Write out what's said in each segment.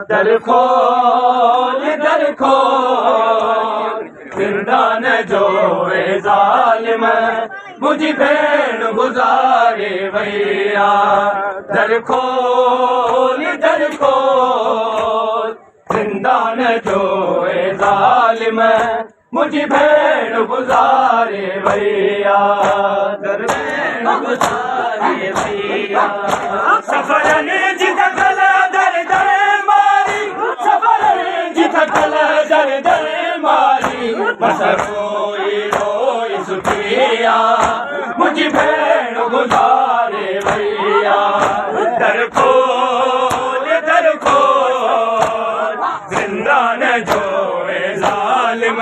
दर खोल जिंदान जो ज़ालिम मुझी भेण गुज़ारे वैया। दर खोल जिंदान जो ज़ालिम मुझी भेण गुज़ारे वैया। दर गुज़ारे वैया। सफ़रन जी थकल दर मारी, सफ़रन जी थकल दर मारी। बस रोई सुठिया मुझी भेण गुज़ारे वैया। दर खोल जिंदान जो ज़ालिम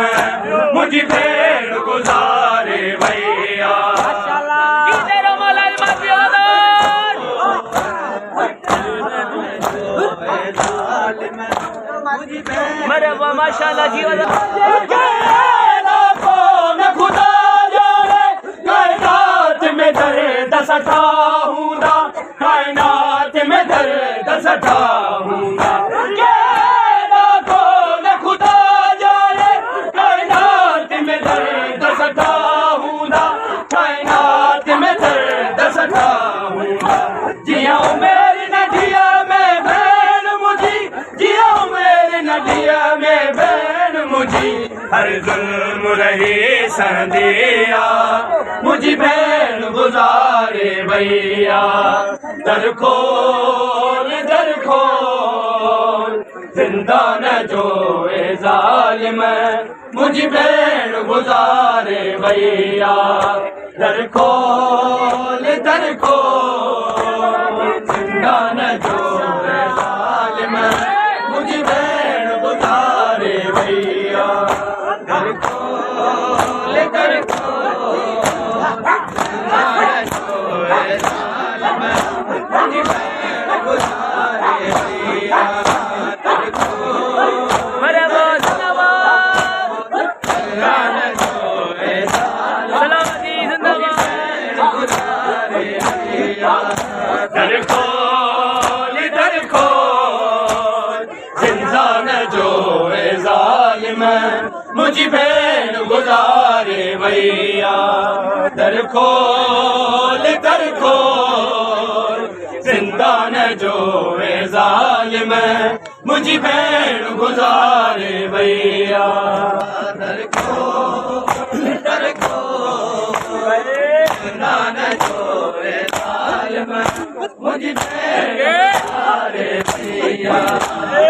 मुझी भेण गुज़ारे वैया। मरहबा माशाल्लाह जी। खुदा जाने कायनात में दर्द सटा हूँगा, कायनात में दर्द सटा हूँगा। खुदा जाने कायनात में दर्द सटा हूँगा, कायनात में दर्द सटा हूँगा। जिया मेरी नदिया में बहन मुझी, जिया मेरी नदिया में बहन मुझी। हर जुल्म रही संदिया मुझी भेण गुज़ारे वैया। दर खोल जिंदान जो ज़ालिम मुझी भेण गुज़ारे वैया। दर खोल जिंदान जो ज़ालिम मुझी भेण गुज़ारे वैया। दर खोल जिंदान जो ज़ालिम मुझी भेण गुज़ारे वैया। दर खोल मरहबा जिंदाबाद, जिंदान जो सलामती जिंदाबाद। गुज़ारे वैया। दर खोल जिंदान जो ज़ालिम मुझी भेण गुज़ारे वैया। दर खोल जिंदान जो ज़ालिम मुझी भेण गुज़ारे वैया। दर खोल जिंदान जो ज़ालिम मुझी भेण गुज़ारे वैया।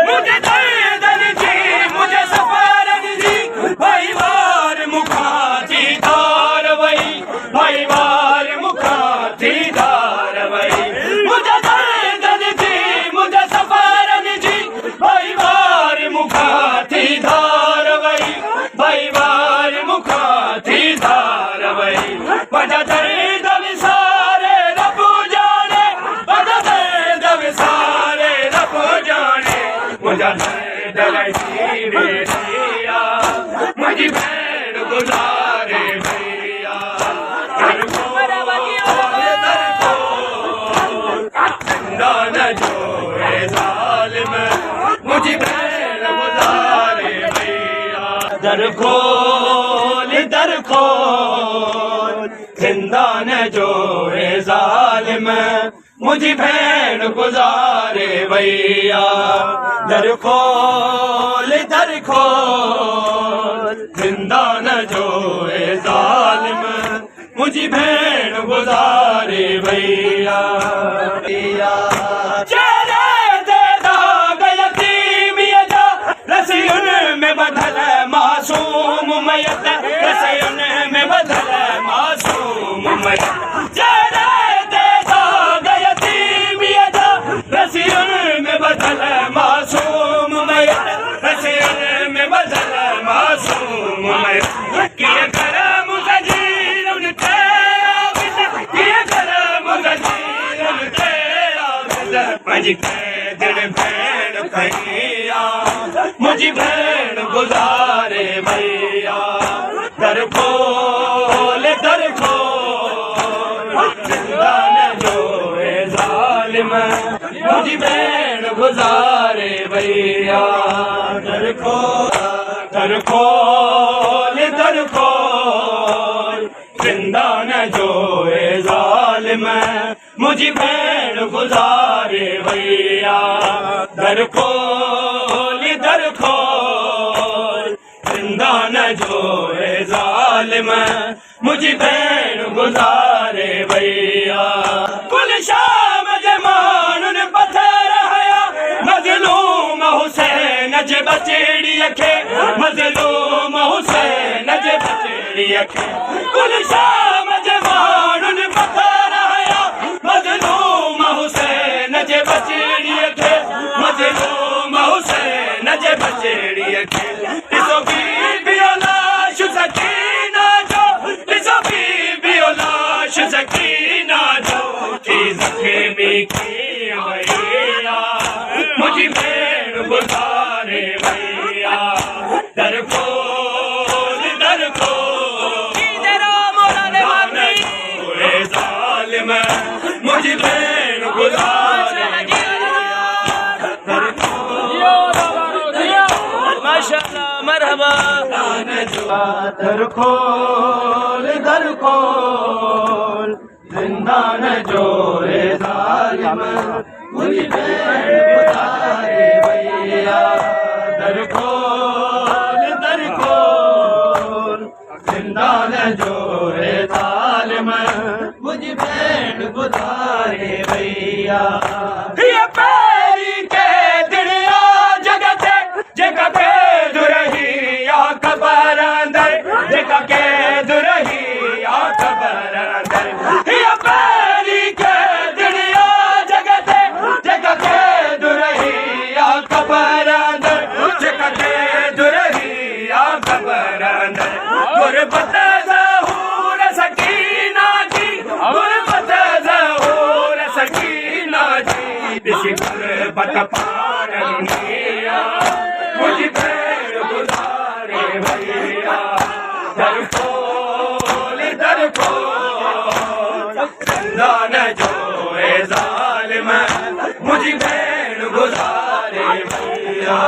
मुझे दर्दन जी मुझे सफ़रन जी, भाई वार मुखा थी धार वही, भाई वार मुखा थी धार वही। मुझे दर्दन जी मुझे सफ़रन जी, भाई वार मुखा थी धार वही, भाई वार मुखा थी धार वही। वजह दर्द विसारे रब जाने, वजह दर्द विसारे रब जाने। मुझे दर्द रही बेटिया मुझी भेण गुज़ारे वैया। दर खोल जिंदान जो ज़ालिम मुझी भेण गुज़ारे वैया। दर खोल जिंदान जो ज़ालिम मुझी भेण गुज़ारे वैया। दर खोल जिंदान जो ज़ालिम मुझी भेण गुज़ारे वैया। चेहरे दे दाग यतीमिया जा, रसियुन में बदल मासूम मैयत, रसियुन में बदल मासूम मैयत। चेहरे दे दाग यतीमिया जा, रसियुन में बदल मासूम मैयत, रसियुन में बदल मासूम मैयत। किए करम गजीर उनके आबिद, किए करम गजीर उनके आबिद। मुझी दिल भेण कहिया मुझी भेण गुज़ारे वैया। दर खोल जिंदान जो ज़ालिम मुझी भेण गुज़ारे गुजारे भैया दर खोल दर खोल दर खोल जिंदा न जोए जालिम मुझे भेड़ गुजारे भैया दर खोल जिंदा न जोए जालिम मुझे भेड़ गुजारे भैया कुल शाम जमान पत्थर हया मजलूम हुसैन जे बचेड़ी अखे मजलूम हुसैन जे बचेड़ी अखे कुल शाम जमान पत्थर हया मजलूम हुसैन जे बचेड़ी अखे मजलूम हुसैन जे बचेड़ी अखे ॾिसो बीबी लाश सकीना जो ॾिसो बीबी लाश सकीना जो थी ज़ख़्मी की भैया मुझी भेड़ गुज़ारे भैया दर खोल ज़ालिम मुझी भेड़ गुज़ारे माशाअल्लाह मरहबा दर खोल जिंदा न जोए जालिम मुझे भेड़ गुज़ारे भैया दर खोल जिंदा न जोए जालिम मुझे भेड़ गुज़ारे भैया ये पैरी के दुनिया जगत जेका के दुरही या खबर अंदर जेका के दुरही या खबर अंदर ये पैरी के दुनिया जगत जेका के दुरही या खबर अंदर जेका के दुरही या खबर अंदर गुरबत ज़हूर सकीना जी गुरबत ज़हूर सकीना जी ॾिसी गुरबत पारनिया मुझे भेड़ गुज़ारे भैया दर खोल जिंदा न जोए जालिम मुझे भेड़ गुज़ारे भैया